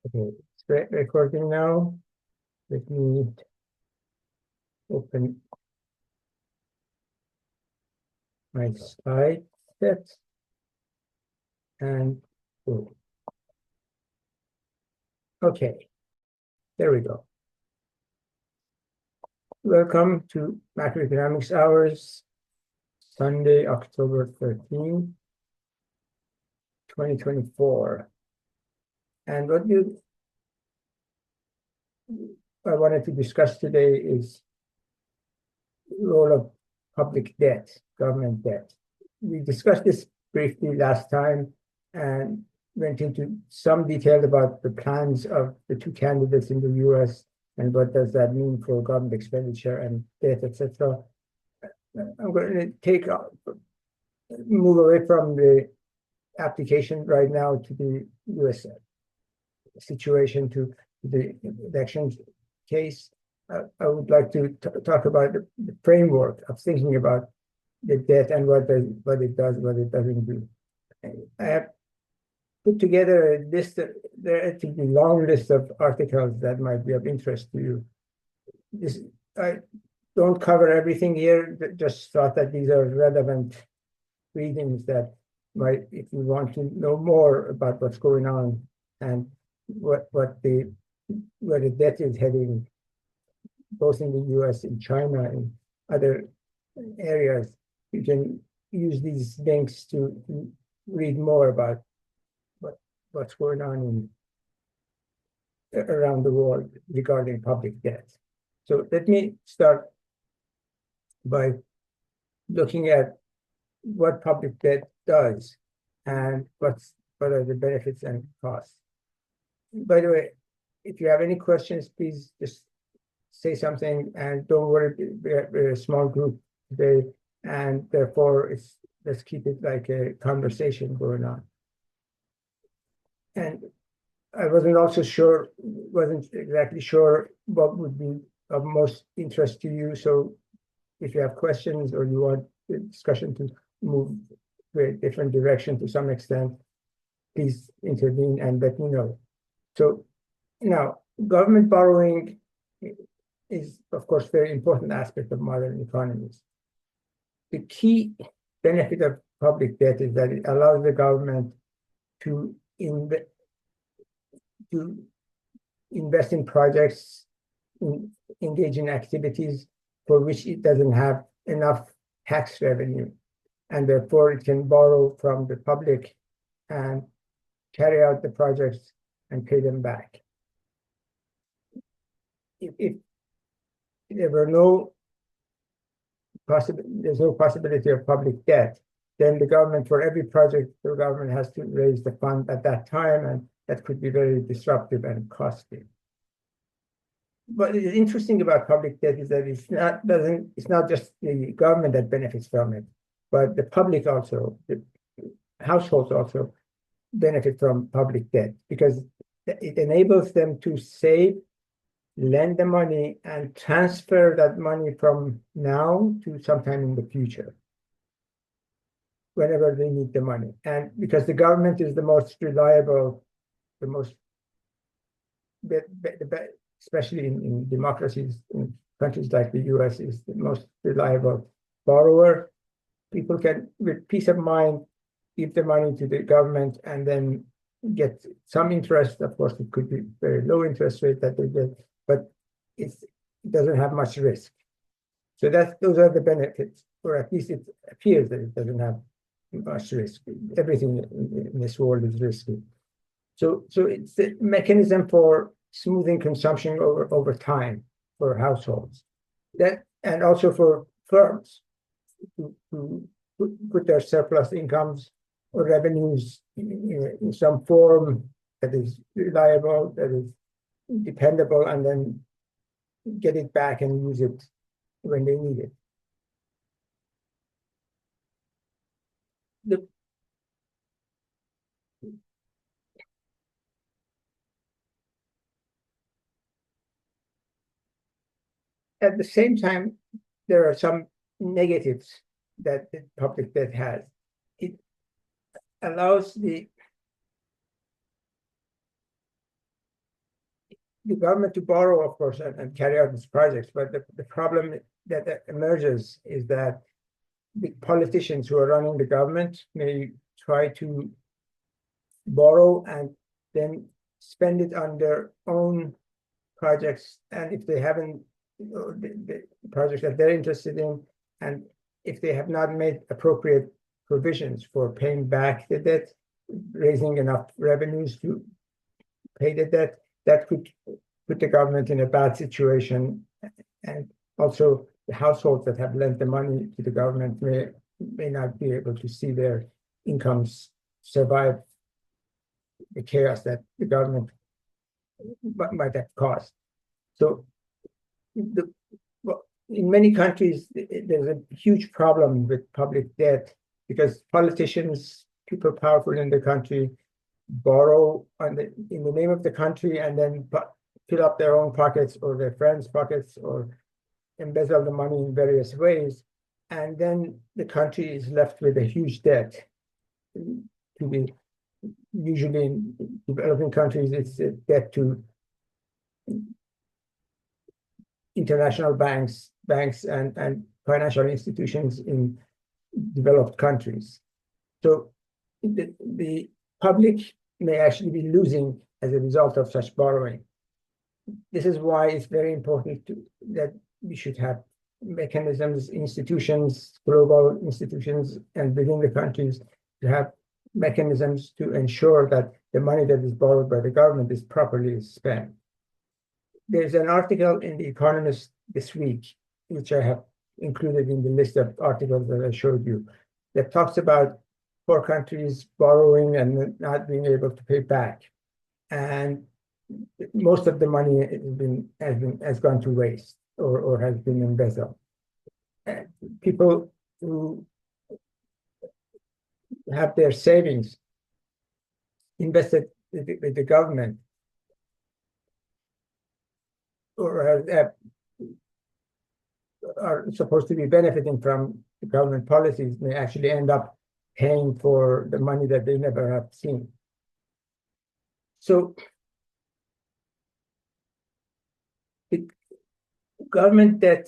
Okay, it's recording now. Let me open my slide set and go. Okay, there we go. Welcome to Macroeconomics Hours, Sunday, October 13, 2024. And what I wanted to discuss today is the role of public debt, government debt. We discussed this briefly last time and went into some detail about the plans of the two candidates in the US and what does that mean for government expenditure and debt, etc. I'm going to move away from the application right now to the US situation, to the elections case. I would like to talk about the framework of thinking about the debt and what it does, what it doesn't do. I have put together a list, a relatively long list of articles that might be of interest to you. I don't cover everything here, just thought that these are relevant readings that might, if you want to know more about what's going on and where the debt is heading, both in the US and China and other areas, you can use these links to read more about what's going on around the world regarding public debt. So let me start by looking at what public debt does and what are the benefits and costs. By the way, if you have any questions, please just say something, and don't worry, we're a small group today, and therefore let's keep it like a conversation going on. And I wasn't exactly sure what would be of most interest to you. So if you have questions or you want the discussion to move to a different direction to some extent, please intervene and let me know. So now, government borrowing is, of course, a very important aspect of modern economies. The key benefit of public debt is that it allows the government to invest in projects, engage in activities for which it doesn't have enough tax revenue, and therefore it can borrow from the public and carry out the projects and pay them back. If there were there's no possibility of public debt, then the government, for every project, the government has to raise the fund at that time, and that could be very disruptive and costly. What is interesting about public debt is that it's not just the government that benefits from it, but the public also, the households also benefit from public debt, because it enables them to save, lend the money, and transfer that money from now to sometime in the future, whenever they need the money. And because the government is the most reliable, especially in democracies, in countries like the US, is the most reliable borrower, people can, with peace of mind, give the money to the government and then get some interest. Of course, it could be very low interest rate that they get, but it doesn't have much risk. So those are the benefits, or at least it appears that it doesn't have much risk. Everything in this world is risky. So it's the mechanism for smoothing consumption over time for households, and also for firms to put their surplus incomes or revenues in some form that is reliable, that is dependable, and then get it back and use it when they need it. At the same time, there are some negatives that the public debt has. It allows the the government to borrow, of course, and carry out these projects. But the problem that emerges is that the politicians who are running the government may try to borrow and then spend it on their own projects. And if they haven't, the projects that they're interested in, and if they have not made appropriate provisions for paying back the debt, raising enough revenues to pay the debt, that could put the government in a bad situation. And also the households that have lent the money to the government may not be able to see their incomes survive the chaos that the government might have caused. So in many countries, there's a huge problem with public debt because politicians, people powerful in the country, borrow in the name of the country and then fill up their own pockets or their friends' pockets or embezzle the money in various ways. And then the country is left with a huge debt. Usually in developing countries, it's a debt to international banks and financial institutions in developed countries. So the public may actually be losing as a result of such borrowing. This is why it's very important that we should have mechanisms, institutions, global institutions, and within the countries to have mechanisms to ensure that the money that is borrowed by the government is properly spent. There's an article in The Economist this week, which I have included in the list of articles that I showed you, that talks about poor countries borrowing and not being able to pay back. And most of the money has gone to waste or has been embezzled. People who have their savings invested with the government or are supposed to be benefiting from the government policies may actually end up paying for the money that they never have seen. So the government debt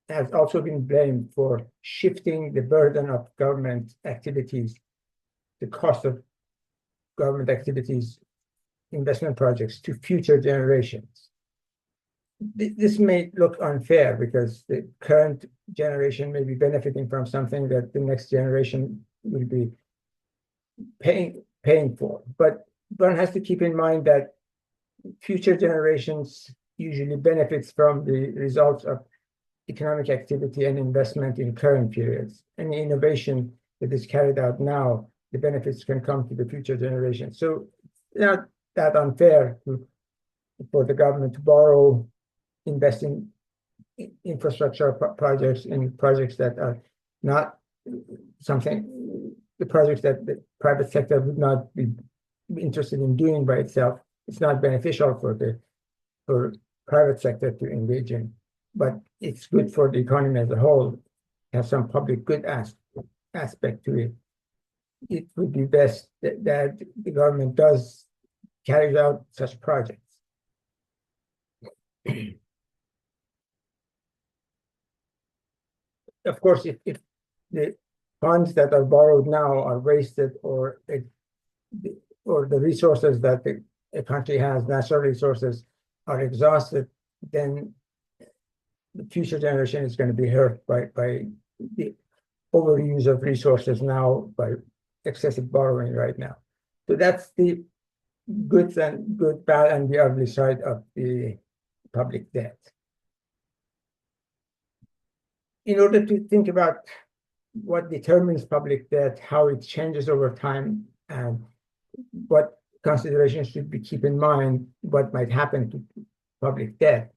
has also been blamed for shifting the burden of government activities, the cost of government activities, investment projects to future generations. This may look unfair because the current generation may be benefiting from something that the next generation will be paying for. But one has to keep in mind that future generations usually benefits from the results of economic activity and investment in current periods. Any innovation that is carried out now, the benefits can come to the future generations. So it's not that unfair for the government to borrow, invest in infrastructure projects, in projects that are not the projects that the private sector would not be interested in doing by itself. It's not beneficial for private sector to engage in, but it's good for the economy as a whole, have some public good aspect to it. It would be best that the government carries out such projects. Of course, if the funds that are borrowed now are wasted or the resources that a country has, natural resources, are exhausted, then the future generation is going to be hurt by the overuse of resources now, by excessive borrowing right now. So that's the good, bad, and the ugly side of the public debt. In order to think about what determines public debt, how it changes over time, and what considerations should we keep in mind, what might happen to public debt,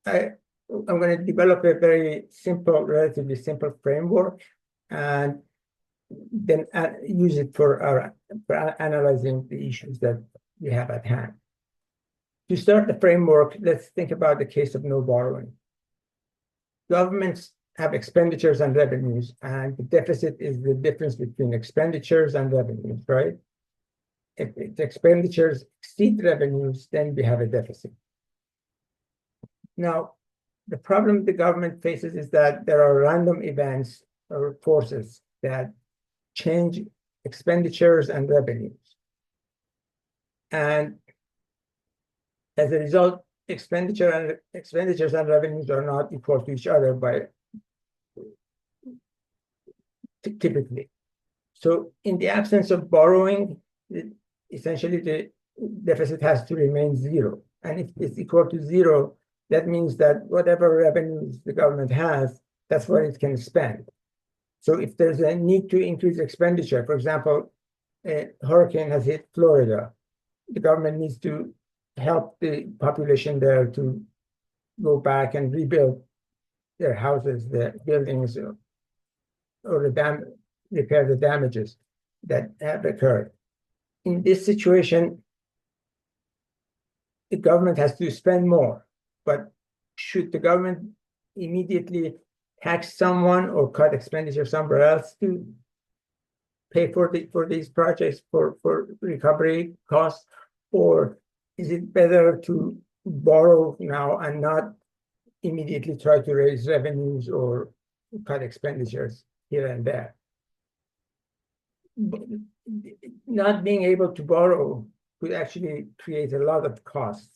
I'm going to develop a very simple, relatively simple framework, and then use it for analyzing the issues that we have at hand. To start the framework, let's think about the case of no borrowing. Governments have expenditures and revenues, and the deficit is the difference between expenditures and revenues, right? If its expenditures exceed revenues, then we have a deficit. Now, the problem the government faces is that there are random events or forces that change expenditures and revenues. And as a result, expenditures and revenues are not equal to each other typically. So in the absence of borrowing, essentially the deficit has to remain zero. And if it's equal to zero, that means that whatever revenues the government has, that's what it can spend. So if there's a need to increase expenditure, for example, a hurricane has hit Florida, the government needs to help the population there to go back and rebuild their houses, their buildings, or repair the damages that have occurred. In this situation, the government has to spend more, but should the government immediately tax someone or cut expenditure somewhere else to pay for these projects for recovery costs, or is it better to borrow now and not immediately try to raise revenues or cut expenditures here and there? Not being able to borrow could actually create a lot of costs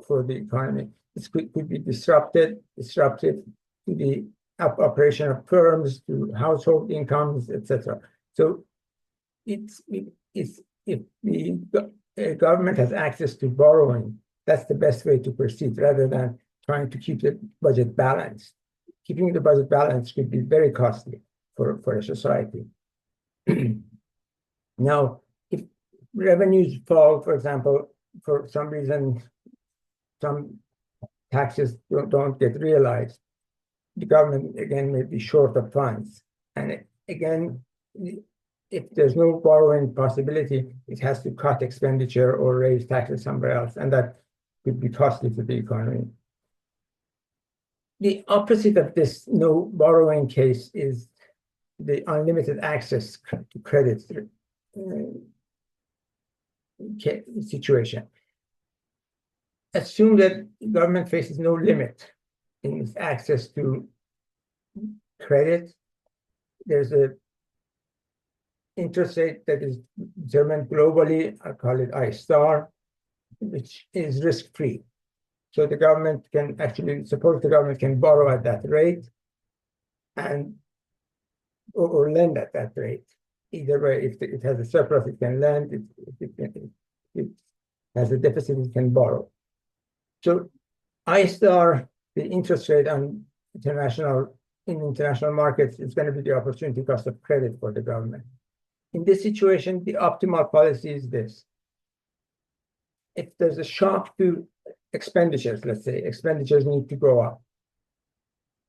for the economy. This could be disruptive to the operation of firms, to household incomes, etc. So if the government has access to borrowing, that's the best way to proceed rather than trying to keep the budget balanced. Keeping the budget balanced could be very costly for a society. Now, if revenues fall, for example, for some reason, some taxes don't get realized, the government, again, may be short of funds. And again, if there's no borrowing possibility, it has to cut expenditure or raise taxes somewhere else, and that could be costly to the economy. The opposite of this no borrowing case is the unlimited access to credit situation. Assume that government faces no limit in its access to credit. There's a interest rate that is determined globally, I call it I star, which is risk-free. So the government can actually, suppose the government can borrow at that rate and or lend at that rate. Either way, if it has a surplus, it can lend. If it has a deficit, it can borrow. So I star, the interest rate on international markets, is going to be the opportunity cost of credit for the government. In this situation, the optimal policy is this. If there's a shock to expenditures, let's say, expenditures need to go up.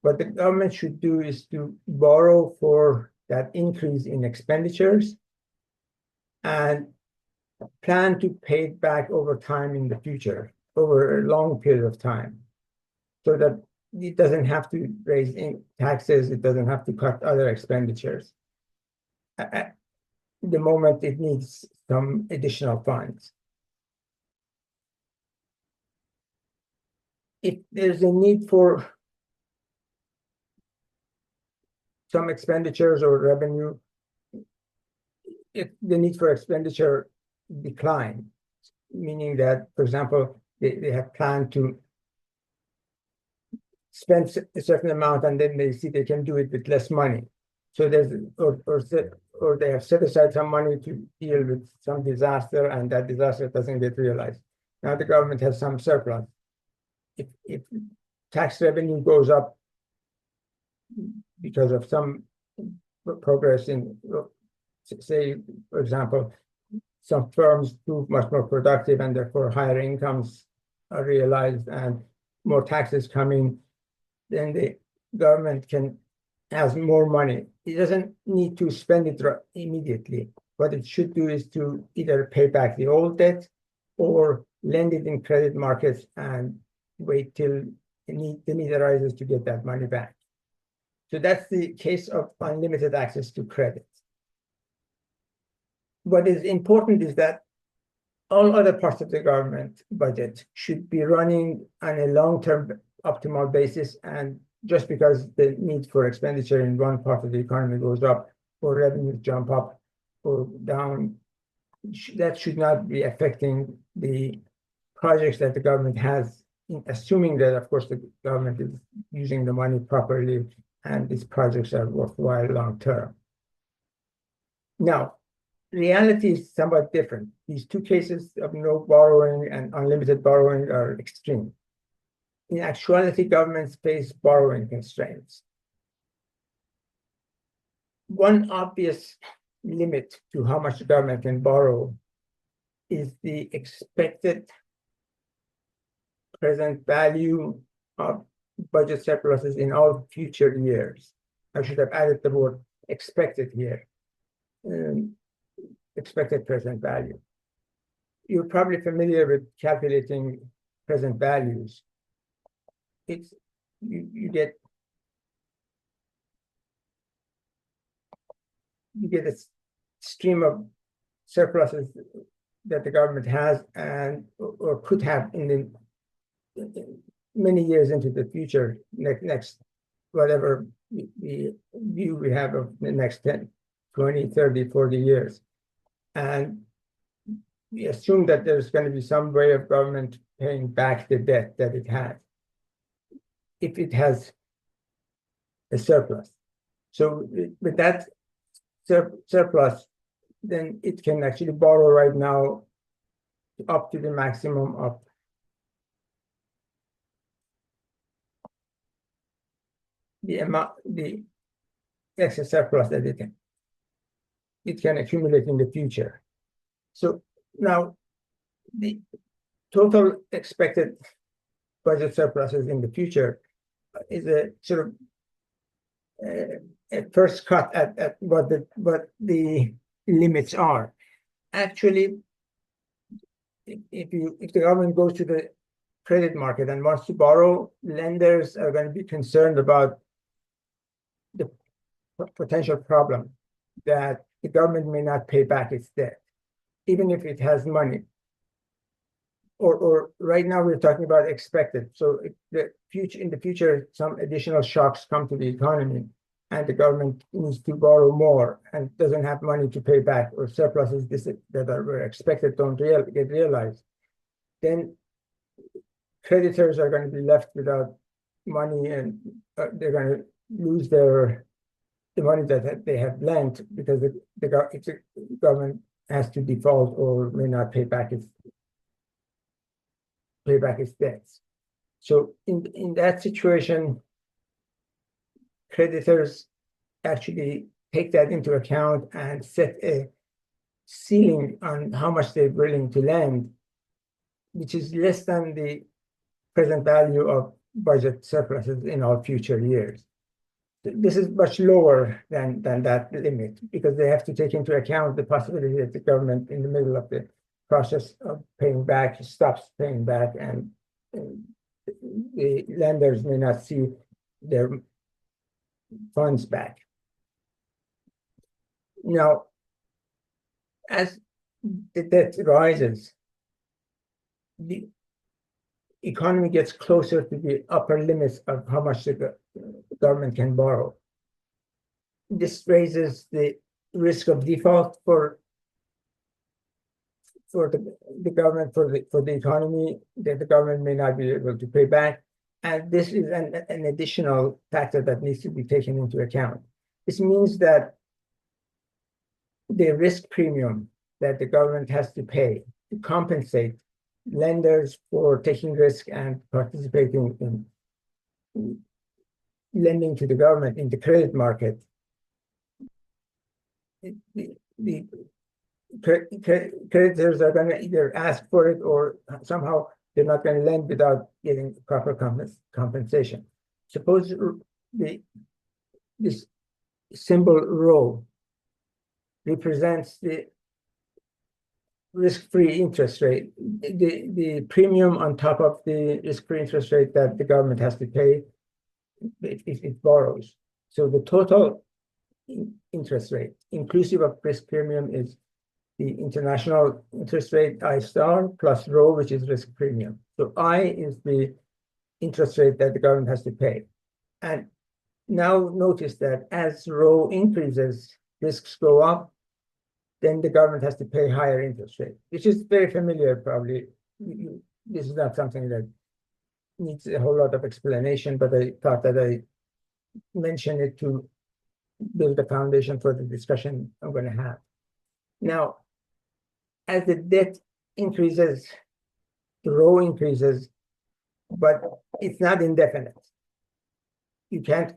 What the government should do is to borrow for that increase in expenditures and plan to pay it back over time in the future, over a long period of time, so that it doesn't have to raise taxes, it doesn't have to cut other expenditures at the moment it needs some additional funds. If there's a need for some expenditures or revenue, if the need for expenditure decline, meaning that, for example, they have planned to spend a certain amount and then they see they can do it with less money. So there's, or they have set aside some money to deal with some disaster and that disaster doesn't get realized. Now the government has some surplus. If tax revenue goes up because of some progress in, say, for example, some firms prove much more productive and therefore higher incomes are realized and more taxes coming, then the government has more money. It doesn't need to spend it immediately. What it should do is to either pay back the old debt or lend it in credit markets and wait till the need arises to get that money back. So that's the case of unlimited access to credit. What is important is that all other parts of the government budget should be running on a long-term optimal basis, and just because the need for expenditure in one part of the economy goes up or revenues jump up or down, that should not be affecting the projects that the government has, assuming that, of course, the government is using the money properly and these projects are worthwhile long-term. Now, reality is somewhat different. These two cases of no borrowing and unlimited borrowing are extreme. In actuality, governments face borrowing constraints. One obvious limit to how much the government can borrow is the expected present value of budget surpluses in all future years. I should have added the word expected here. Expected present value. You're probably familiar with calculating present values. It's you get a stream of surpluses that the government has and or could have in the many years into the future, next whatever the view we have of the next 10, 20, 30, 40 years. And we assume that there's going to be some way of government paying back the debt that it has, if it has a surplus. So with that surplus, then it can actually borrow right now up to the maximum of the amount, the excess surplus that it can accumulate in the future. So now the total expected budget surpluses in the future is a sort of a first cut at what the limits are. Actually, if the government goes to the credit market and wants to borrow, lenders are going to be concerned about the potential problem that the government may not pay back its debt, even if it has money. Or right now we're talking about expected. So in the future, some additional shocks come to the economy and the government needs to borrow more and doesn't have money to pay back, or surpluses that were expected don't get realized, then creditors are going to be left without money, and they're going to lose the money that they have lent, because the government has to default or may not pay back its debts. So in that situation, creditors actually take that into account and set a ceiling on how much they're willing to lend, which is less than the present value of budget surpluses in all future years. This is much lower than that limit, because they have to take into account the possibility that the government, in the middle of the process of paying back, stops paying back, and the lenders may not see their funds back. Now, as the debt rises, the economy gets closer to the upper limits of how much the government can borrow. This raises the risk of default for the government, for the economy, that the government may not be able to pay back. And this is an additional factor that needs to be taken into account. This means that the risk premium that the government has to pay to compensate lenders for taking risk and participating in lending to the government in the credit market, the creditors are going to either ask for it, or somehow they're not going to lend without getting proper compensation. Suppose this symbol rho represents the risk-free interest rate, the premium on top of the risk-free interest rate that the government has to pay if it borrows. So the total interest rate, inclusive of risk premium, is the international interest rate I star plus rho, which is risk premium. So I is the interest rate that the government has to pay. And now notice that as rho increases, risks go up, then the government has to pay higher interest rate, which is very familiar probably. This is not something that needs a whole lot of explanation, but I thought that I mention it to build a foundation for the discussion I'm going to have. Now, as the debt increases, the rho increases, but it's not indefinite. You can't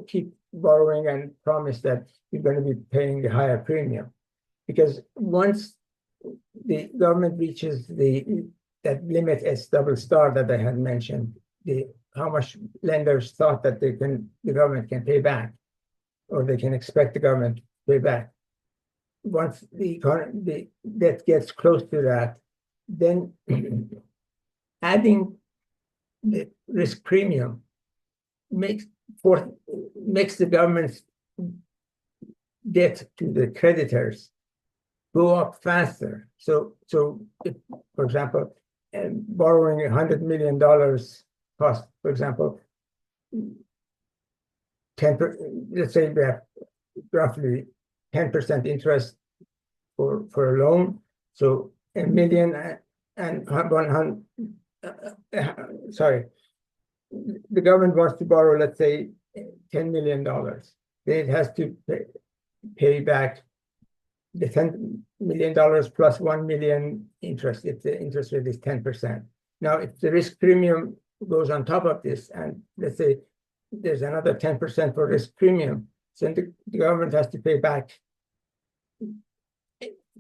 keep borrowing and promise that you're going to be paying the higher premium, because once the government reaches that limit S double star that I had mentioned, how much lenders thought that the government can pay back, or they can expect the government to pay back. Once the debt gets close to that, then adding the risk premium makes the government's debt to the creditors go up faster. So if, for example, borrowing $100 million cost, for example, 10%, let's say we have roughly 10% interest for a loan. So $1 million and 100, sorry, the government wants to borrow, let's say, $10 million. Then it has to pay back the $10 million plus 1 million interest if the interest rate is 10%. Now, if the risk premium goes on top of this, and let's say there's another 10% for risk premium, so the government has to pay back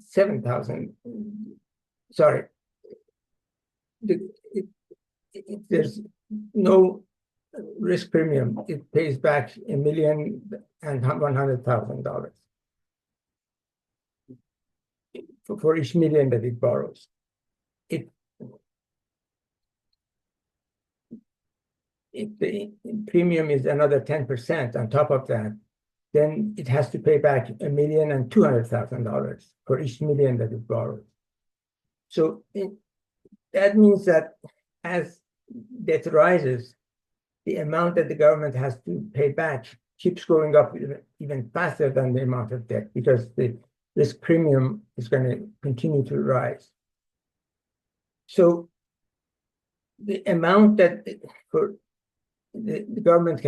7,000. Sorry, if there's no risk premium, it pays back $1,100,000 for each million that it borrows. If the premium is another 10% on top of that, then it has to pay back $1,200,000 for each million that it borrows. So that means that as debt rises, the amount that the government has to pay back keeps going up even faster than the amount of debt, because the risk premium is going to continue to rise. So the amount that the government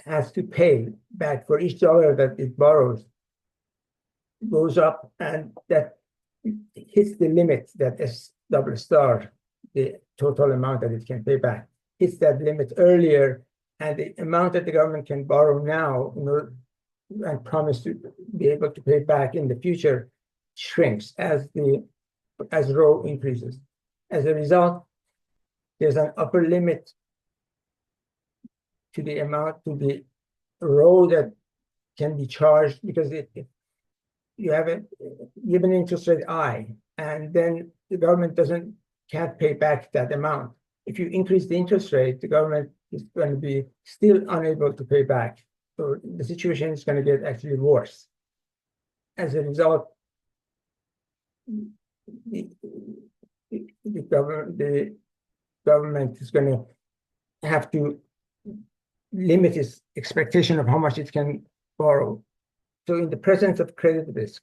has to pay back for each dollar that it borrows goes up, and that hits the limit that S double star, the total amount that it can pay back, hits that limit earlier, and the amount that the government can borrow now and promise to be able to pay back in the future shrinks as rho increases. As a result, there's an upper limit to the amount, to the rho that can be charged, because if you have given interest rate I, and then the government can't pay back that amount. If you increase the interest rate, the government is going to be still unable to pay back. So the situation is going to get actually worse. As a result, the government is going to have to limit its expectation of how much it can borrow. So in the presence of credit risk,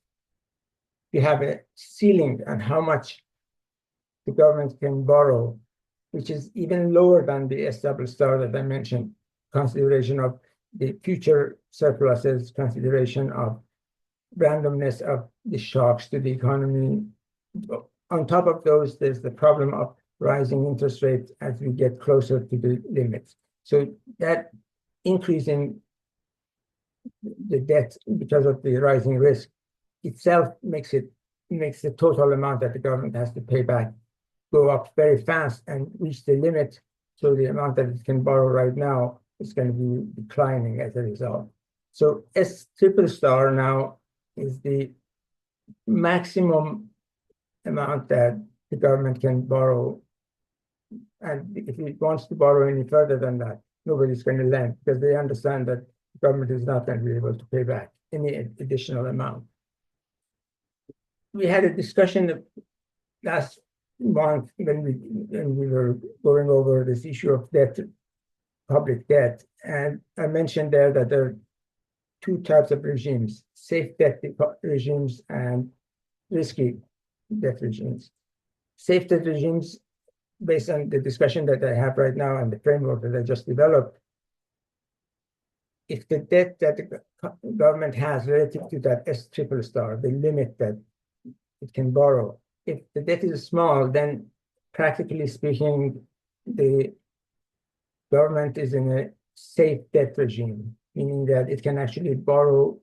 you have a ceiling on how much the government can borrow, which is even lower than the S double star that I mentioned, consideration of the future surpluses, consideration of randomness of the shocks to the economy. On top of those, there's the problem of rising interest rates as we get closer to the limits. So that increase in the debt because of the rising risk itself makes the total amount that the government has to pay back go up very fast and reach the limit. So the amount that it can borrow right now is going to be declining as a result. So S triple star now is the maximum amount that the government can borrow. And if it wants to borrow any further than that, nobody's going to lend, because they understand that the government is not going to be able to pay back any additional amount. we had a discussion last month when we were going over this issue of debt, public debt, and I mentioned there that there are two types of regimes: safe debt regimes and risky debt regimes. Safe debt regimes, based on the discussion that I have right now and the framework that I just developed, if the debt that the government has relative to that S triple star, the limit that it can borrow, if the debt is small, then practically speaking, the government is in a safe debt regime, meaning that it can actually borrow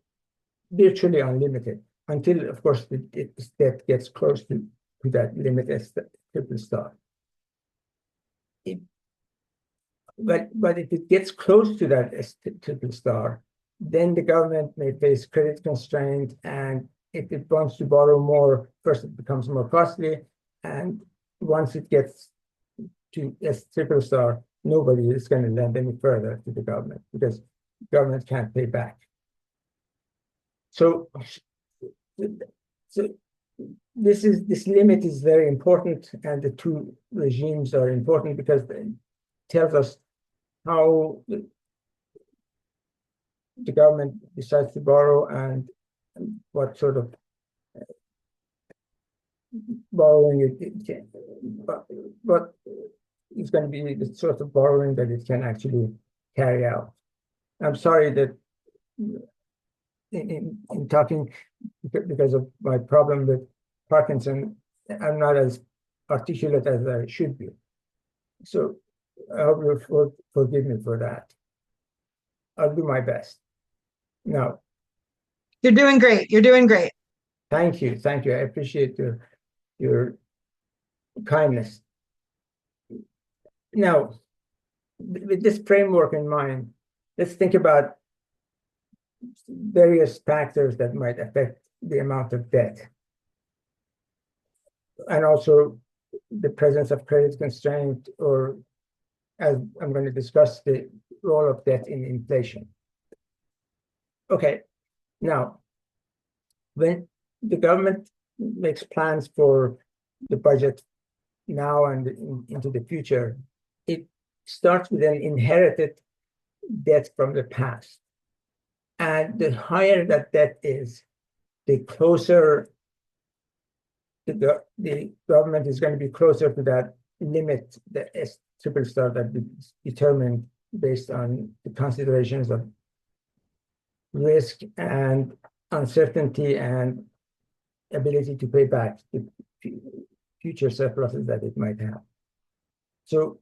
virtually unlimited until, of course, its debt gets close to that limit as triple star. But if it gets close to that triple star, then the government may face credit constraint, and if it wants to borrow more, first it becomes more costly, and once it gets to S triple star, nobody is going to lend any further to the government because the government can't pay back. So this limit is very important, and the two regimes are important because they tells us how the government decides to borrow and what sort of borrowing it can, what is going to be the sort of borrowing that it can actually carry out. I'm sorry that in talking, because of my problem with Parkinson, I'm not as articulate as I should be. So I hope you'll forgive me for that. I'll do my best. Now, you're doing great. You're doing great. Thank you. Thank you. I appreciate your kindness. Now, with this framework in mind, let's think about various factors that might affect the amount of debt, and also the presence of credit constraint, or, as I'm going to discuss, the role of debt in inflation. Okay, now, when the government makes plans for the budget now and into the future, it starts with an inherited debt from the past. And the higher that debt is, the closer the government is going to be closer to that limit, the S triple star, that is determined based on the considerations of risk and uncertainty and ability to pay back the future surpluses that it might have. So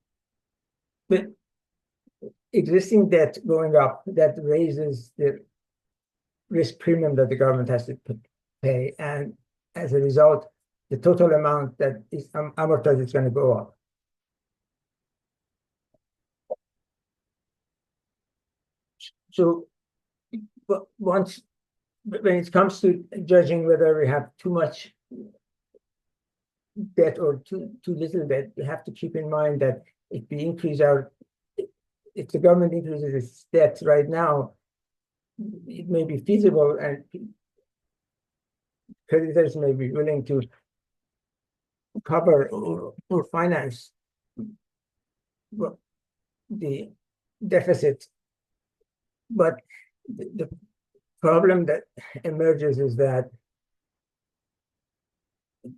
the existing debt going up, that raises the risk premium that the government has to pay, and as a result, the total amount that is amortized is going to go up. So when it comes to judging whether we have too much debt or too little debt, we have to keep in mind that if the government increases its debt right now, it may be feasible and creditors may be willing to cover or finance the deficit. But the problem that emerges is that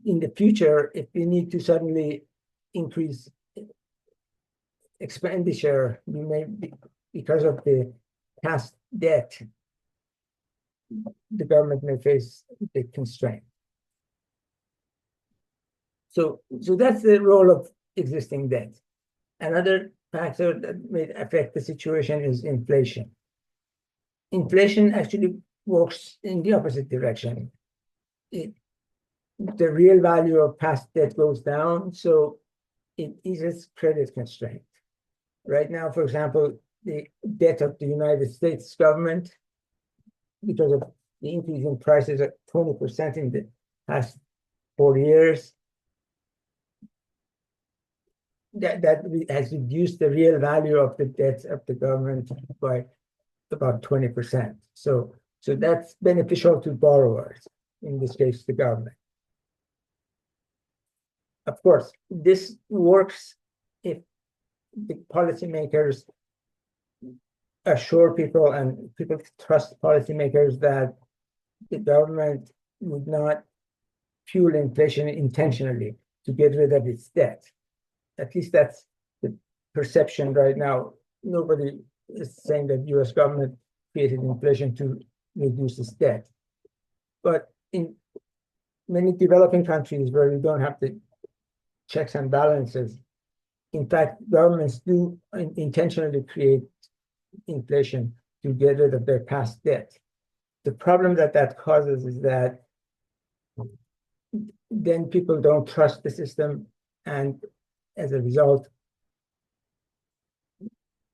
in the future, if we need to suddenly increase expenditure, we may be, because of the past debt, the government may face a constraint. So that's the role of existing debt. Another factor that may affect the situation is inflation. Inflation actually works in the opposite direction. The real value of past debt goes down, so it eases credit constraint. Right now, for example, the debt of the United States government, because of the increase in prices at 20% in the past 4 years, that has reduced the real value of the debt of the government by about 20%. So that's beneficial to borrowers, in this case, the government. of course, this works if the policymakers assure people and people trust policymakers that the government would not fuel inflation intentionally to get rid of its debt. At least that's the perception right now. Nobody is saying that US government created inflation to reduce its debt. But in many developing countries where you don't have the checks and balances, in fact, governments do intentionally create inflation to get rid of their past debt. The problem that causes is that then people don't trust the system, and as a result,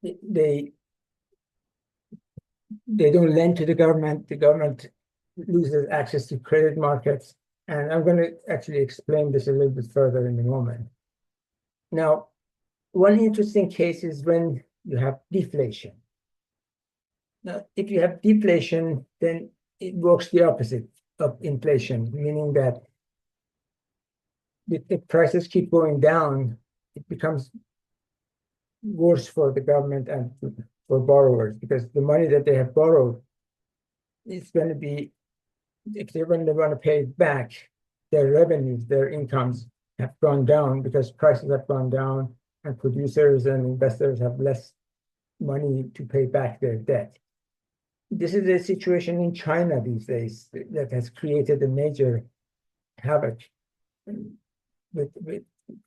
they don't lend to the government. The government loses access to credit markets, and I'm going to actually explain this a little bit further in a moment. Now, one interesting case is when you have deflation. Now, if you have deflation, then it works the opposite of inflation, meaning that if prices keep going down, it becomes worse for the government and for borrowers, because the money that they have borrowed is going to be, if they're going to want to pay it back, their revenues, their incomes have gone down because prices have gone down and producers and investors have less money to pay back their debt. This is a situation in China these days that has created a major havoc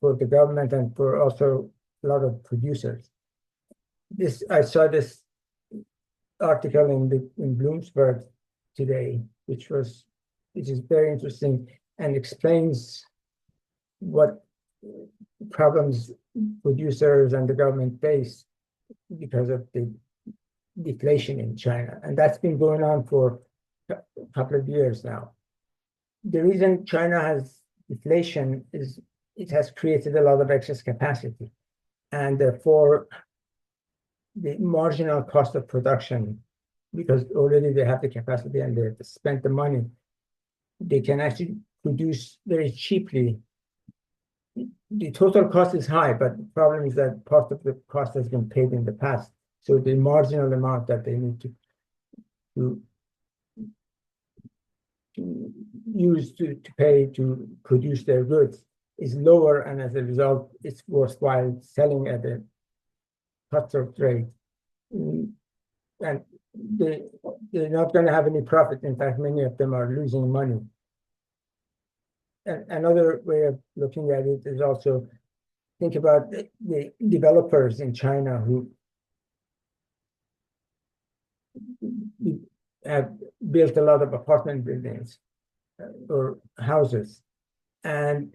for the government and for also a lot of producers. I saw this article in Bloomberg today, which is very interesting and explains what problems producers and the government face because of the deflation in China. And that's been going on for a couple of years now. The reason China has deflation is it has created a lot of excess capacity, and therefore the marginal cost of production, because already they have the capacity and they have spent the money, they can actually produce very cheaply. The total cost is high, but the problem is that part of the cost has been paid in the past. So the marginal amount that they need to use to pay to produce their goods is lower, and as a result, it's worthwhile selling at a cutthroat rate. And they're not going to have any profit. In fact, many of them are losing money. And another way of looking at it is also think about the developers in China who have built a lot of apartment buildings or houses, and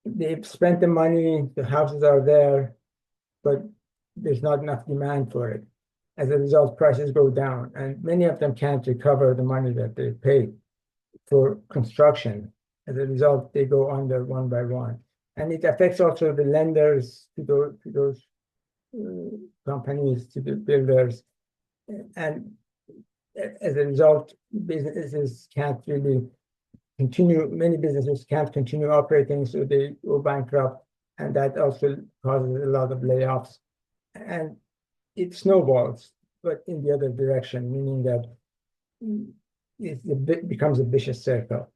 they've spent the money, the houses are there, but there's not enough demand for it. As a result, prices go down, and many of them can't recover the money that they paid for construction. As a result, they go under one by one. And it affects also the lenders to those companies, to the builders. And as a result, businesses can't really continue, many businesses can't continue operating, so they go bankrupt. And that also causes a lot of layoffs. And it snowballs, but in the other direction, meaning that it becomes a vicious circle.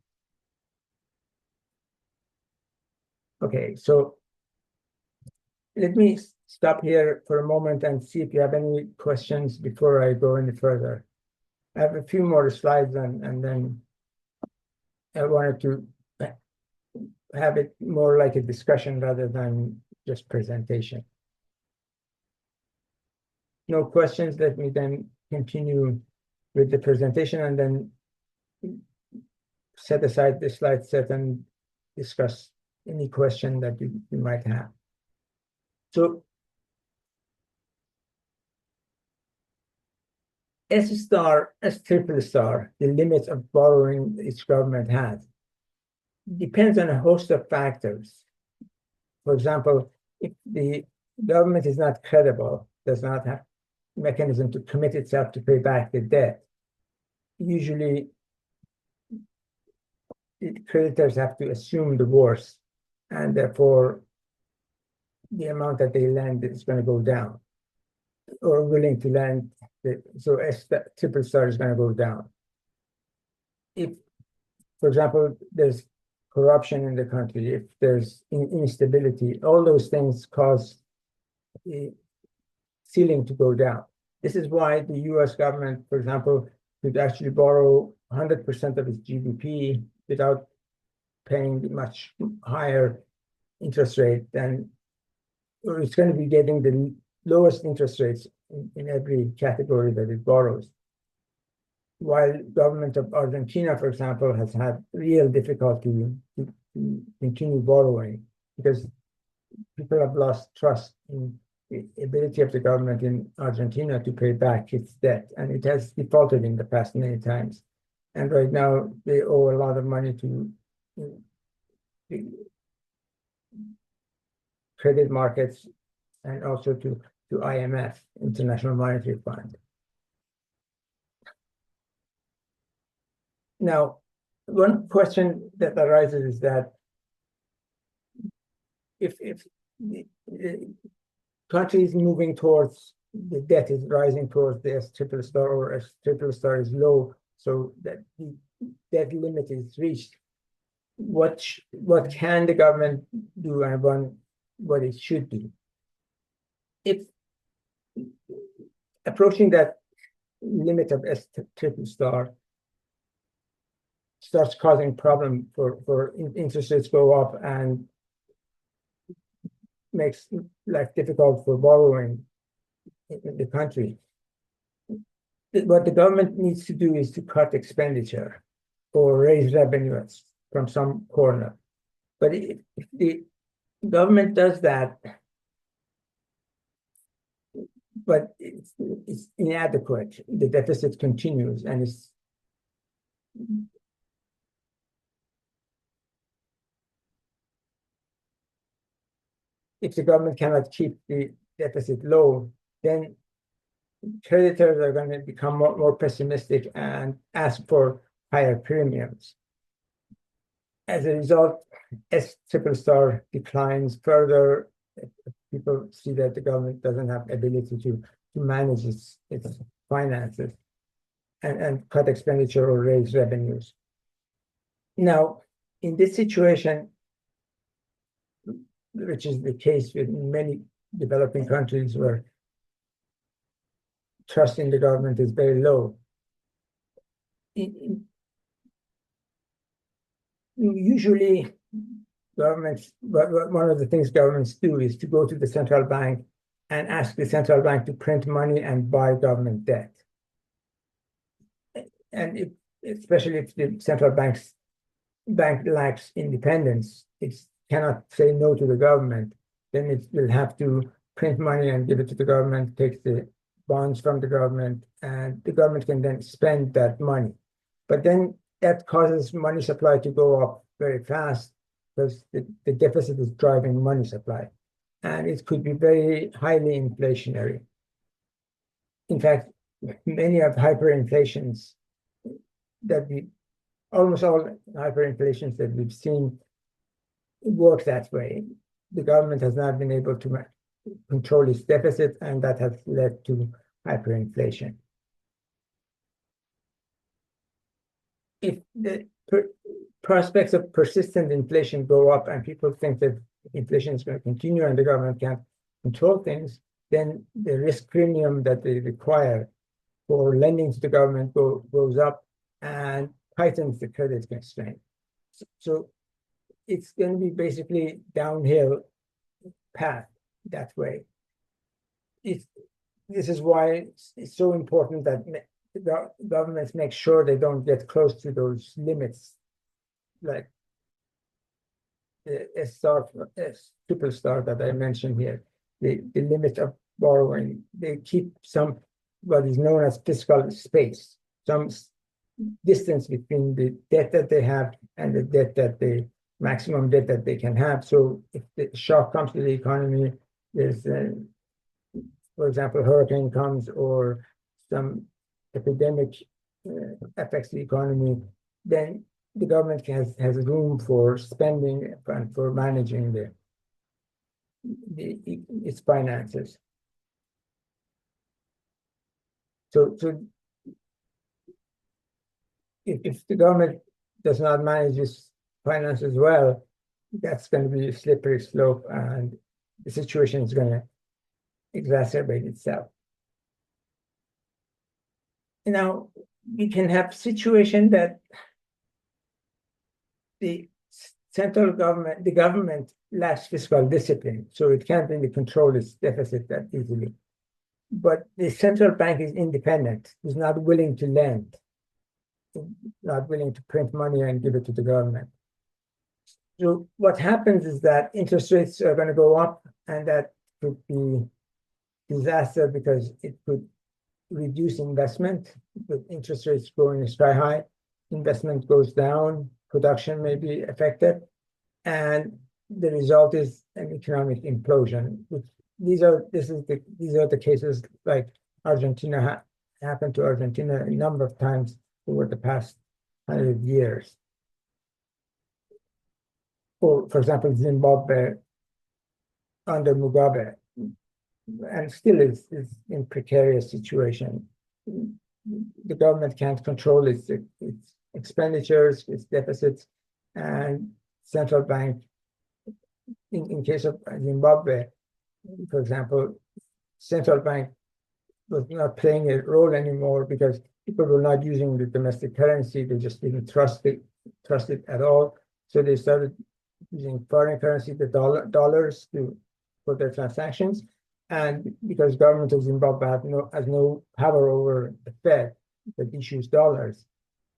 Okay, so let me stop here for a moment and see if you have any questions before I go any further. I have a few more slides, and then I wanted to have it more like a discussion rather than just presentation. No questions, let me then continue with the presentation and then set aside the slide set and discuss any question that you might have. So S star, S triple star, the limits of borrowing each government has, depends on a host of factors. For example, if the government is not credible, does not have mechanism to commit itself to pay back the debt, usually the creditors have to assume the worst and therefore the amount that they lend is going to go down, or willing to lend. So triple star is going to go down. If, for example, there's corruption in the country, if there's instability, all those things cause the ceiling to go down. This is why the US government, for example, could actually borrow 100% of its GDP without paying much higher interest rate than, or it's going to be getting the lowest interest rates in every category that it borrows. While government of Argentina, for example, has had real difficulty to continue borrowing because people have lost trust in the ability of the government in Argentina to pay back its debt, and it has defaulted in the past many times. And right now, they owe a lot of money to the credit markets and also to IMF, International Monetary Fund. Now, one question that arises is that if the country is moving towards, the debt is rising towards the S triple star, or S triple star is low, so that the debt limit is reached, what can the government do, and what it should do? If approaching that limit of S triple star starts causing problem for interest rates go up and makes life difficult for borrowing in the country, what the government needs to do is to cut expenditure or raise revenues from some corner. But if the government does that, but it's inadequate, the deficit continues, and if the government cannot keep the deficit low, then creditors are going to become more pessimistic and ask for higher premiums. As a result, S triple star declines further. People see that the government doesn't have ability to manage its finances and cut expenditure or raise revenues. Now, in this situation, which is the case with many developing countries where trust in the government is very low, usually governments, one of the things governments do is to go to the central bank and ask the central bank to print money and buy government debt. And especially if the central bank lacks independence, it cannot say no to the government, then it will have to print money and give it to the government, take the bonds from the government, and the government can then spend that money. But then that causes money supply to go up very fast because the deficit is driving money supply, and it could be very highly inflationary. In fact, many of hyperinflations almost all hyperinflations that we've seen work that way. The government has not been able to control its deficit, and that has led to hyperinflation. If the prospects of persistent inflation go up and people think that inflation is going to continue and the government can't control things, then the risk premium that they require for lending to the government goes up and tightens the credit constraint. So it's going to be basically downhill path that way. This is why it's so important that governments make sure they don't get close to those limits, like the S triple star that I mentioned here, the limit of borrowing. They keep what is known as fiscal space, some distance between the debt that they have and the maximum debt that they can have. So if the shock comes to the economy, there's, for example, hurricane comes or some epidemic affects the economy, then the government has room for spending and for managing its finances. So if the government does not manage its finances well, that's going to be a slippery slope, and the situation is going to exacerbate itself. Now, we can have situation that the central government, the government lacks fiscal discipline, so it can't really control its deficit that easily. But the central bank is independent, is not willing to lend, not willing to print money and give it to the government. So what happens is that interest rates are going to go up, and that could be disaster because it could reduce investment. With interest rates going sky high, investment goes down, production may be affected, and the result is an economic implosion. These are the cases like Argentina happened to Argentina a number of times over the past 100 years. Or, for example, Zimbabwe under Mugabe, and still is in precarious situation. The government can't control its expenditures, its deficits, and central bank, in case of Zimbabwe, for example, central bank was not playing a role anymore because people were not using the domestic currency. They just didn't trust it at all. So they started using foreign currency, the dollars, for their transactions. And because government of Zimbabwe has no power over the Fed that issues dollars,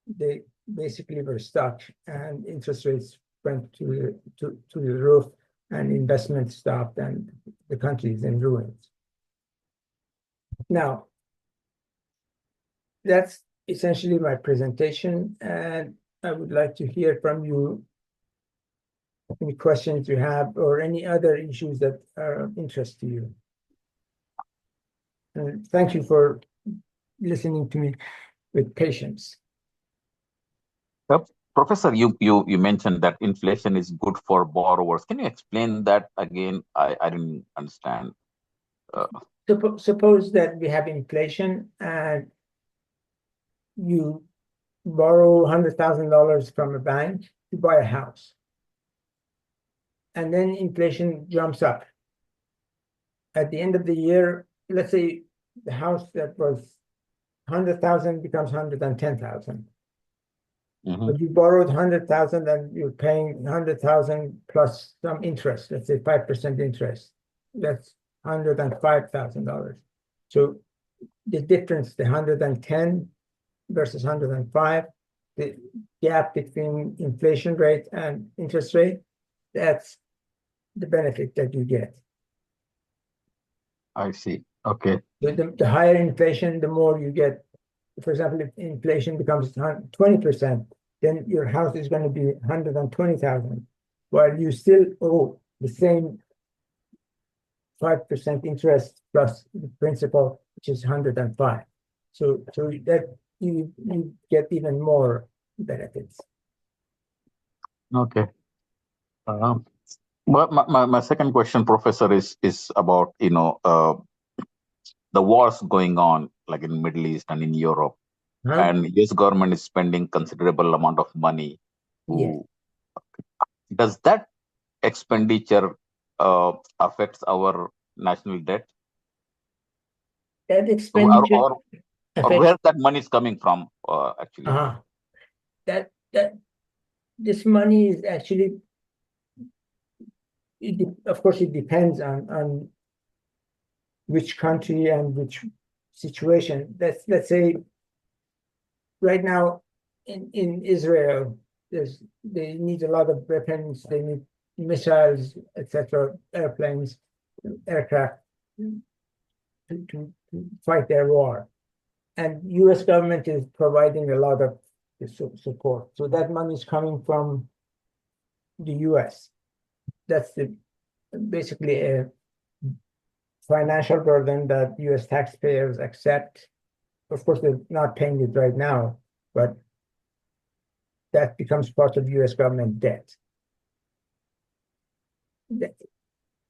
they basically were stuck, and interest rates went to the roof, and investment stopped, and the country is in ruins. Now, that's essentially my presentation, and I would like to hear from you any questions you have or any other issues that are of interest to you. And thank you for listening to me with patience. Professor, you mentioned that inflation is good for borrowers. Can you explain that again? I didn't understand. Suppose that we have inflation and you borrow $100,000 from a bank to buy a house. And then inflation jumps up. At the end of the year, let's say the house that was 100,000 becomes 110,000. Mm-hmm. But you borrowed 100,000 and you're paying 100,000 plus some interest, let's say 5% interest. That's $105,000. So the difference, the 110 versus 105, the gap between inflation rate and interest rate, that's the benefit that you get. I see. Okay. The higher inflation, the more you get. For example, if inflation becomes 20%, then your house is going to be 120,000, while you still owe the same 5% interest plus the principal, which is 105. So that you get even more benefits. Okay. But my second question, Professor, is about the wars going on like in Middle East and in Europe, and US government is spending considerable amount of money. Yes. Does that expenditure affects our national debt? That expenditure or where that money is coming from, actually? That this money is actually, of course, it depends on which country and which situation. Let's say right now in Israel, they need a lot of weapons, they need missiles, etc., airplanes, aircraft to fight their war. And US government is providing a lot of support. So that money is coming from the US. That's basically a financial burden that US taxpayers accept. Of course, they're not paying it right now, but that becomes part of US government debt.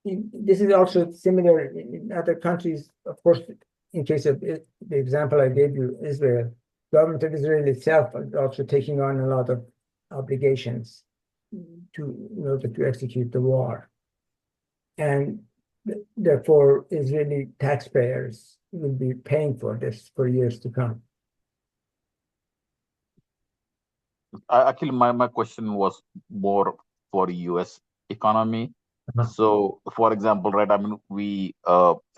This is also similar in other countries. Of course, in case of the example I gave you, Israel, government of Israel itself is also taking on a lot of obligations in order to execute the war. And therefore, Israeli taxpayers will be paying for this for years to come. Actually, my question was more for US economy. So, for example, right, I mean, we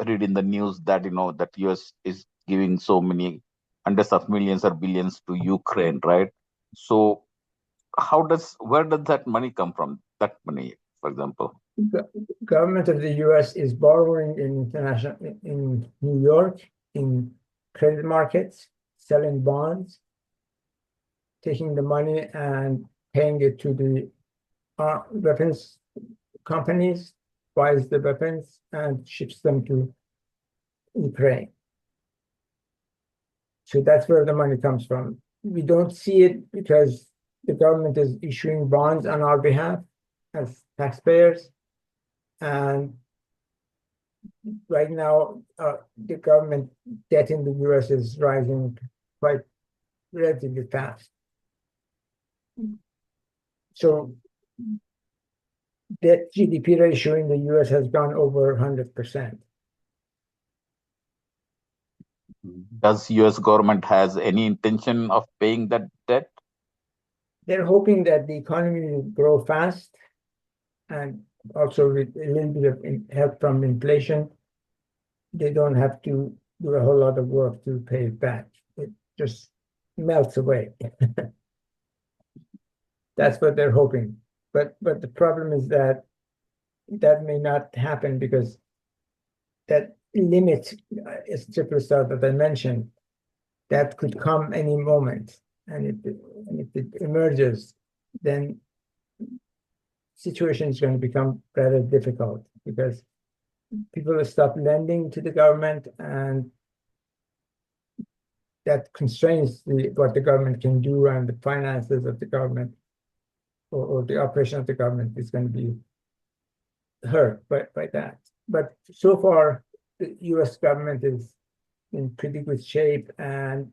read in the news that, that US is giving so many hundreds of millions or billions to Ukraine, right? So, where does that money come from? That money, for example. The government of the US is borrowing in New York, in credit markets, selling bonds, taking the money and paying it to the weapons companies, buys the weapons and ships them to Ukraine. So that's where the money comes from. We don't see it because the government is issuing bonds on our behalf as taxpayers. And right now, the government debt in the US is rising quite relatively fast. So debt GDP ratio in the US has gone over 100%. Does US government has any intention of paying that debt? They're hoping that the economy will grow fast and also with a little bit of help from inflation, they don't have to do a whole lot of work to pay it back. It just melts away. That's what they're hoping. But the problem is that may not happen because that limit is triple star that I mentioned, that could come any moment. And if it emerges, then situation is going to become rather difficult because people will stop lending to the government, and that constrains what the government can do, and the finances of the government or the operation of the government is going to be hurt by that. But so far, the US government is in pretty good shape, and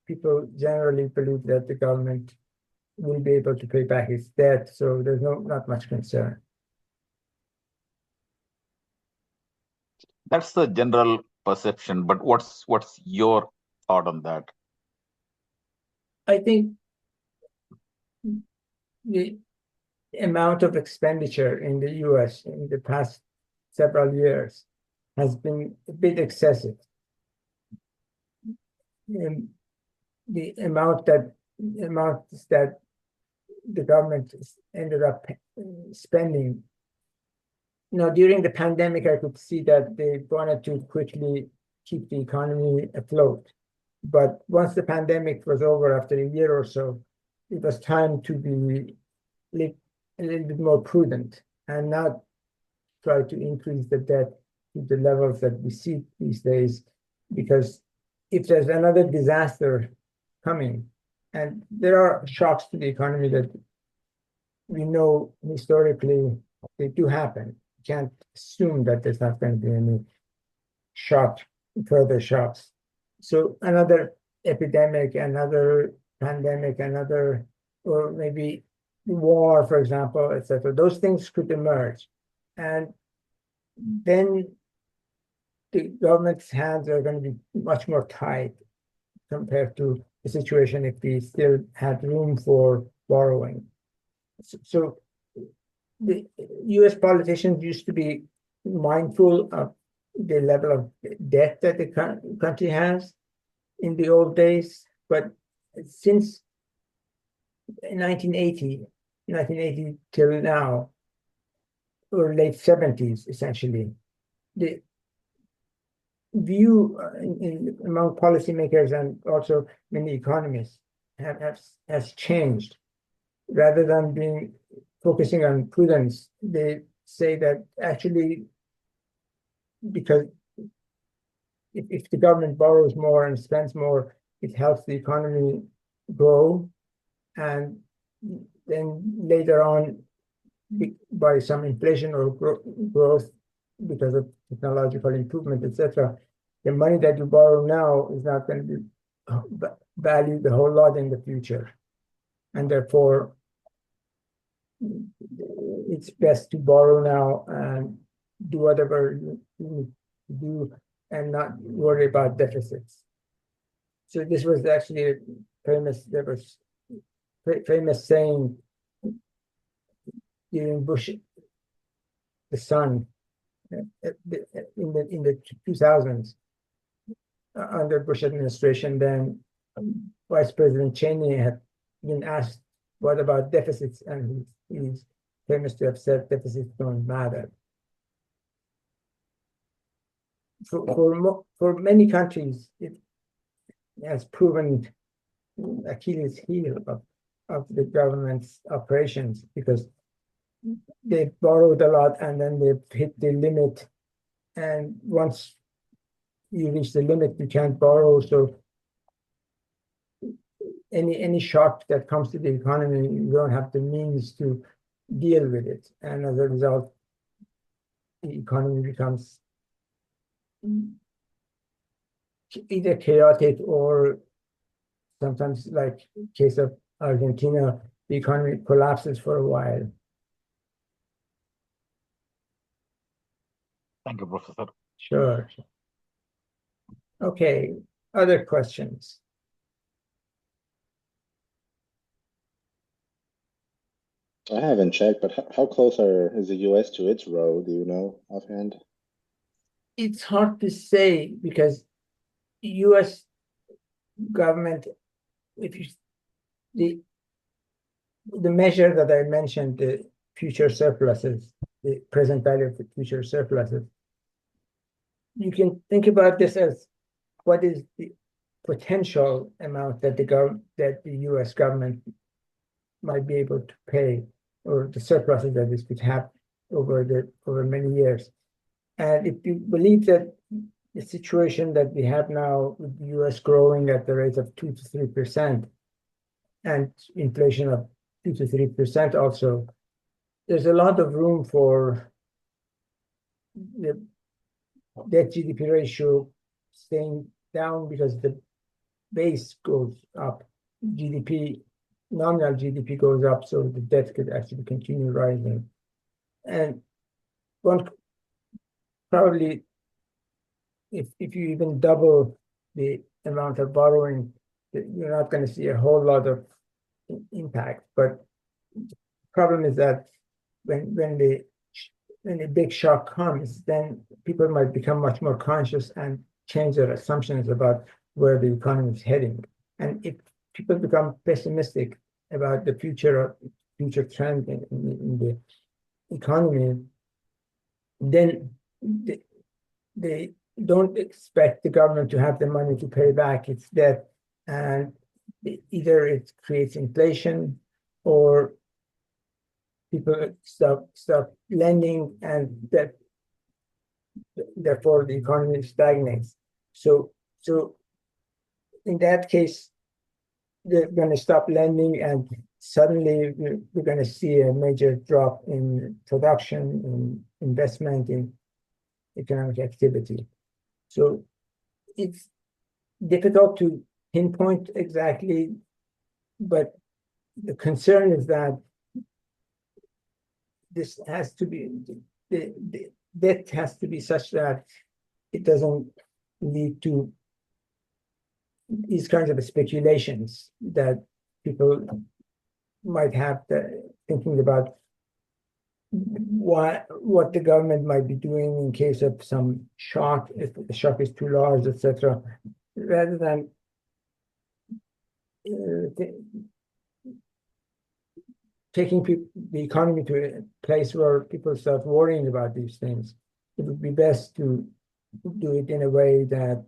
people generally believe that the government will be able to pay back its debt, so there's not much concern. That's the general perception, but what's your thought on that? I think the amount of expenditure in the US in the past several years has been a bit excessive. And the amount that the government ended up spending. During the pandemic, I could see that they wanted to quickly keep the economy afloat. But once the pandemic was over, after a year or so, it was time to be a little bit more prudent and not try to increase the debt to the levels that we see these days. Because if there's another disaster coming, and there are shocks to the economy that we know historically they do happen. You can't assume that there's not going to be any further shocks. So another epidemic, another pandemic, or maybe war, for example, etc. Those things could emerge. And then the government's hands are going to be much more tight compared to the situation if we still had room for borrowing. So the US politicians used to be mindful of the level of debt that the country has in the old days, but since 1980 till now, or late 70s, essentially, the view among policymakers and also many economists has changed. Rather than focusing on prudence, they say that actually, because if the government borrows more and spends more, it helps the economy grow, and then later on, by some inflation or growth because of technological improvement, etc., the money that you borrow now is not going to be valued a whole lot in the future. And therefore, it's best to borrow now and do whatever you need to do and not worry about deficits. So this was actually famous, there was famous saying during Bush, the son, in the 2000s, under Bush administration, then Vice President Cheney had been asked, what about deficits? And he's famous to have said deficits don't matter. For many countries, it has proven Achilles heel of the government's operations, because they borrowed a lot and then they hit the limit, and once you reach the limit, you can't borrow. So any shock that comes to the economy, you don't have the means to deal with it, and as a result, the economy becomes either chaotic or sometimes, like in case of Argentina, the economy collapses for a while. Thank you, Professor. Sure. Okay, other questions? I haven't checked, but how close is the US to its row? Do you know offhand? It's hard to say, because US government, if you the measure that I mentioned, the future surpluses, the present value of the future surpluses, you can think about this as what is the potential amount that the US government might be able to pay, or the surpluses that this could have over many years. And if you believe that the situation that we have now, with the US growing at the rate of 2 to 3% and inflation of 2 to 3% also, there's a lot of room for the debt GDP ratio staying down, because the base goes up, nominal GDP goes up, so the debt could actually continue rising. And one probably, if you even double the amount of borrowing, you're not going to see a whole lot of impact. But the problem is that when a big shock comes, then people might become much more conscious and change their assumptions about where the economy is heading. And if people become pessimistic about the future trend in the economy, then they don't expect the government to have the money to pay back its debt, and either it creates inflation, or people stop lending, and that therefore the economy stagnates. So in that case, they're going to stop lending, and suddenly we're going to see a major drop in production, in investment, in economic activity. So it's difficult to pinpoint exactly, but the concern is that this has to be, the debt has to be such that it doesn't lead to these kinds of speculations that people might have, thinking about what the government might be doing in case of some shock, if the shock is too large, etc., rather than taking the economy to a place where people start worrying about these things. It would be best to do it in a way that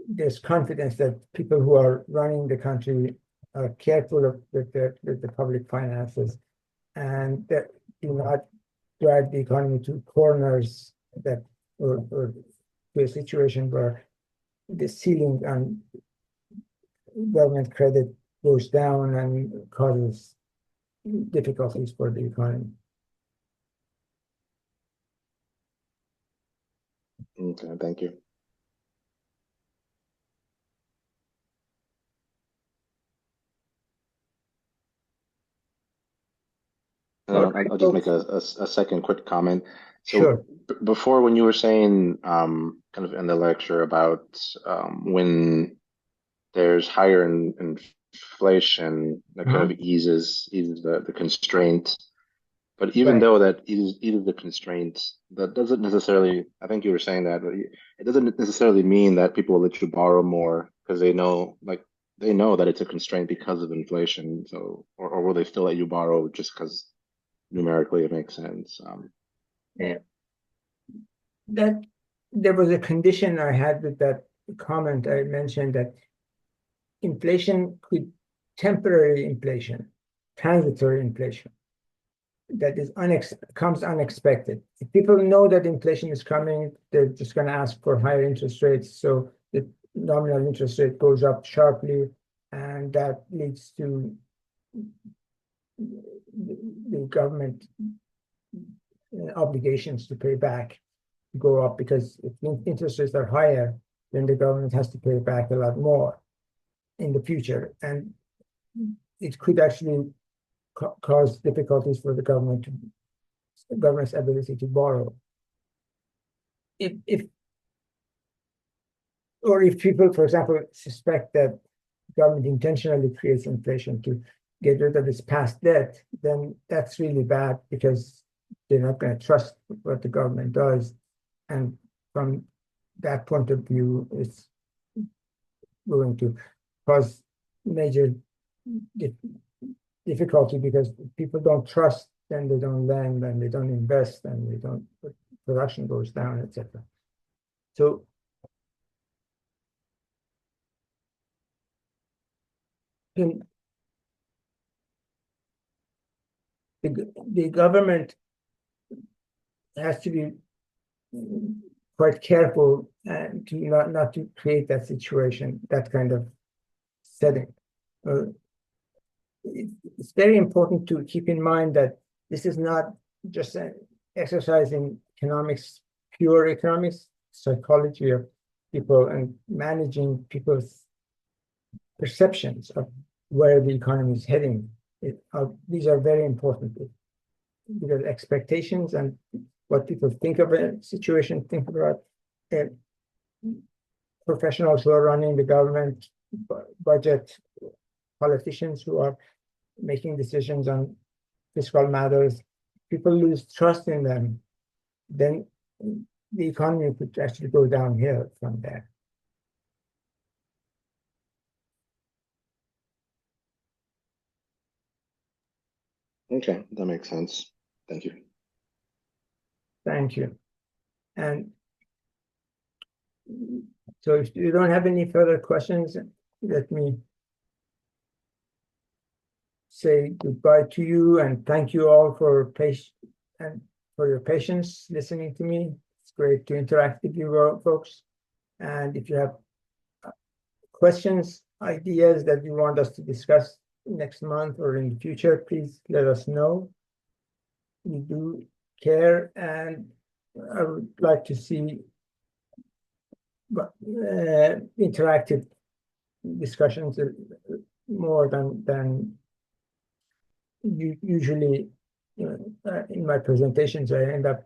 there's confidence that people who are running the country are careful with the public finances, and that do not drive the economy to corners or to a situation where the ceiling on government credit goes down and causes difficulties for the economy. Okay, thank you. I'll just make a second quick comment. So Sure. Before, when you were saying kind of in the lecture about when there's higher inflation, that kind of eases the constraint. But even though that eases the constraint, that doesn't necessarily, I think you were saying that, but it doesn't necessarily mean that people will let you borrow more because they know that it's a constraint because of inflation. So, or will they still let you borrow just because numerically it makes sense? Yeah. That there was a condition I had with that comment. I mentioned that inflation could temporary inflation, transitory inflation, that is comes unexpected. If people know that inflation is coming, they're just going to ask for higher interest rates. So the nominal interest rate goes up sharply, and that leads to the government obligations to pay back go up, because if interest rates are higher, then the government has to pay back a lot more in the future, and it could actually cause difficulties for the government's ability to borrow. If people, for example, suspect that government intentionally creates inflation to get rid of its past debt, then that's really bad, because they're not going to trust what the government does. And from that point of view, it's going to cause major difficulty, because people don't trust, then they don't lend, and they don't invest, and they don't, production goes down, etc. So the government has to be quite careful and to not to create that situation, that kind of setting. It's very important to keep in mind that this is not just an exercise in economics, pure economics, psychology of people, and managing people's perceptions of where the economy is heading. These are very important, because expectations and what people think of a situation, think about professionals who are running the government, budget, politicians who are making decisions on fiscal matters. People lose trust in them, then the economy could actually go downhill from there. Okay, that makes sense. Thank you. Thank you. And so if you don't have any further questions, let me say goodbye to you, and thank you all for your patience listening to me. It's great to interact with you folks. And if you have questions, ideas that you want us to discuss next month or in the future, please let us know. We do care, and I would like to see interactive discussions more than usually. In my presentations, I end up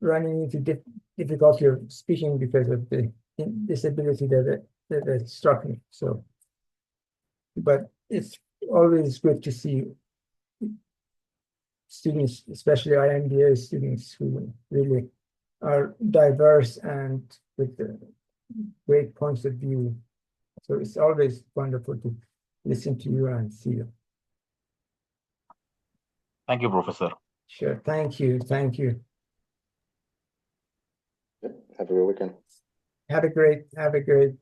running into difficulty of speaking because of the disability that struck me. So, but it's always good to see students, especially IMBA students, who really are diverse and with great points of view. So it's always wonderful to listen to you and see you. Thank you, Professor. Sure. Thank you. Thank you. Yep. Have a good weekend. Have a great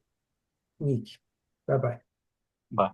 week. Bye-bye. Bye.